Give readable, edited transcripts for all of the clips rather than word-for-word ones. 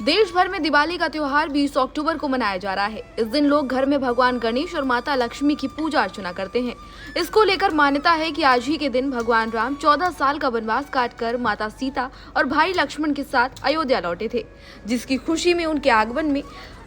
देश भर में दिवाली का त्योहार 20 अक्टूबर को मनाया जा रहा है। इस दिन लोग घर में भगवान गणेश और माता लक्ष्मी की पूजा अर्चना करते हैं। इसको लेकर मान्यता है कि आज ही के दिन भगवान राम 14 साल का वनवास काटकर माता सीता और भाई लक्ष्मण के साथ अयोध्या लौटे थे, जिसकी खुशी में उनके आगमन में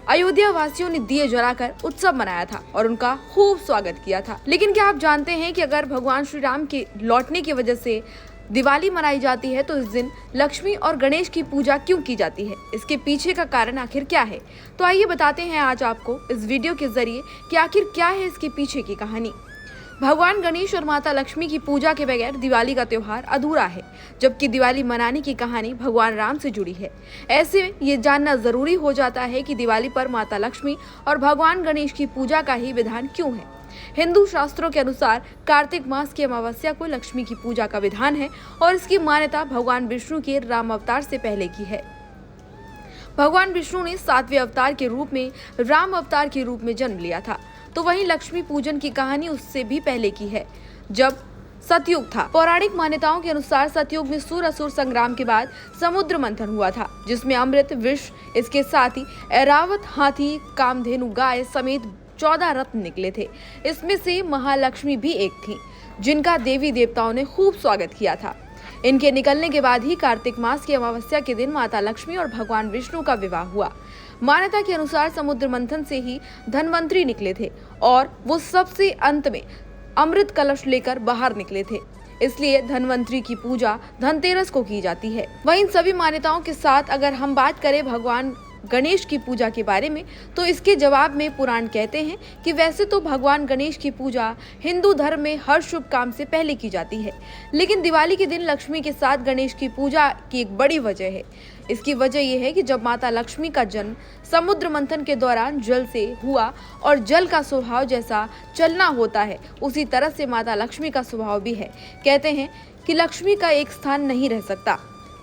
अयोध्या वासियों ने दिए जलाकर उत्सव मनाया था और उनका खूब स्वागत किया था। लेकिन क्या आप जानते हैं कि अगर भगवान श्री राम के लौटने की वजह से दिवाली मनाई जाती है तो इस दिन लक्ष्मी और गणेश की पूजा क्यों की जाती है, इसके पीछे का कारण आखिर क्या है? तो आइए बताते हैं आज आपको इस वीडियो के जरिए कि आखिर क्या है इसके पीछे की कहानी। भगवान गणेश और माता लक्ष्मी की पूजा के बगैर दिवाली का त्योहार अधूरा है, जबकि दिवाली मनाने की कहानी भगवान राम से जुड़ी है। ऐसे में ये जानना जरूरी हो जाता है कि दिवाली पर माता लक्ष्मी और भगवान गणेश की पूजा का ही विधान क्यों है। हिंदू शास्त्रों के अनुसार कार्तिक मास की अमावस्या को लक्ष्मी की पूजा का विधान है और इसकी मान्यता भगवान विष्णु के राम अवतार से पहले की है। भगवान विष्णु ने 7वें अवतार के रूप में राम अवतार के रूप में जन्म लिया था, तो वहीं लक्ष्मी पूजन की कहानी उससे भी पहले की है, जब सतयुग था। पौराणिक मान्यताओं के अनुसार सतयुग में सूर असुर संग्राम के बाद समुद्र मंथन हुआ था, जिसमें अमृत, विष, इसके साथ ही ऐरावत हाथी, कामधेनु गाय समेत 14 रत्न निकले थे। इसमें से महालक्ष्मी भी एक थी, जिनका देवी देवताओं ने खूब स्वागत किया था। इनके निकलने के बाद ही कार्तिक मास की अमावस्या के दिन माता लक्ष्मी और भगवान विष्णु का विवाह हुआ। मान्यता के अनुसार समुद्र मंथन से ही धनवंतरी निकले थे और वो सबसे अंत में अमृत कलश लेकर बाहर निकले थे, इसलिए धनवंतरी की पूजा धनतेरस को की जाती है। वहीं इन सभी मान्यताओं के साथ अगर हम बात करें भगवान गणेश की पूजा के बारे में, तो इसके जवाब में पुराण कहते हैं कि वैसे तो भगवान गणेश की पूजा हिंदू धर्म में हर शुभ काम से पहले की जाती है, लेकिन दिवाली के दिन लक्ष्मी के साथ गणेश की पूजा की एक बड़ी वजह है। इसकी वजह यह है कि जब माता लक्ष्मी का जन्म समुद्र मंथन के दौरान जल से हुआ और जल का स्वभाव जैसा चलना होता है, उसी तरह से माता लक्ष्मी का स्वभाव भी है। कहते हैं कि लक्ष्मी का एक स्थान नहीं रह सकता,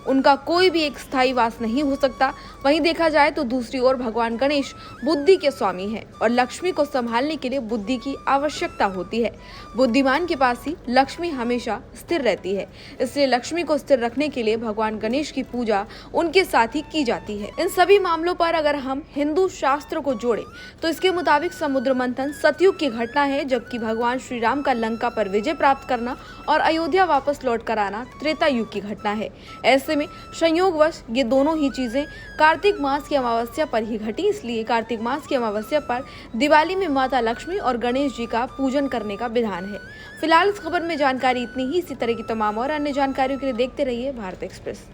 उनका कोई भी एक स्थायी वास नहीं हो सकता। वहीं देखा जाए तो दूसरी ओर भगवान गणेश बुद्धि के स्वामी हैं और लक्ष्मी को संभालने के लिए बुद्धि की आवश्यकता होती है। बुद्धिमान के पास ही लक्ष्मी हमेशा स्थिर रहती है, इसलिए लक्ष्मी को स्थिर रखने के लिए भगवान गणेश की पूजा उनके साथ ही की जाती है। इन सभी मामलों पर अगर हम हिंदू शास्त्र को जोड़े तो इसके मुताबिक समुद्र मंथन सतयुग की घटना है, जबकि भगवान श्री राम का लंका पर विजय प्राप्त करना और अयोध्या वापस लौट कर आना त्रेता युग की घटना है। ऐसे में संयोगवश ये दोनों ही चीजें कार्तिक मास की अमावस्या पर ही घटी, इसलिए कार्तिक मास की अमावस्या पर दिवाली में माता लक्ष्मी और गणेश जी का पूजन करने का विधान है। फिलहाल इस खबर में जानकारी इतनी ही। इसी तरह की तमाम और अन्य जानकारियों के लिए देखते रहिए भारत एक्सप्रेस।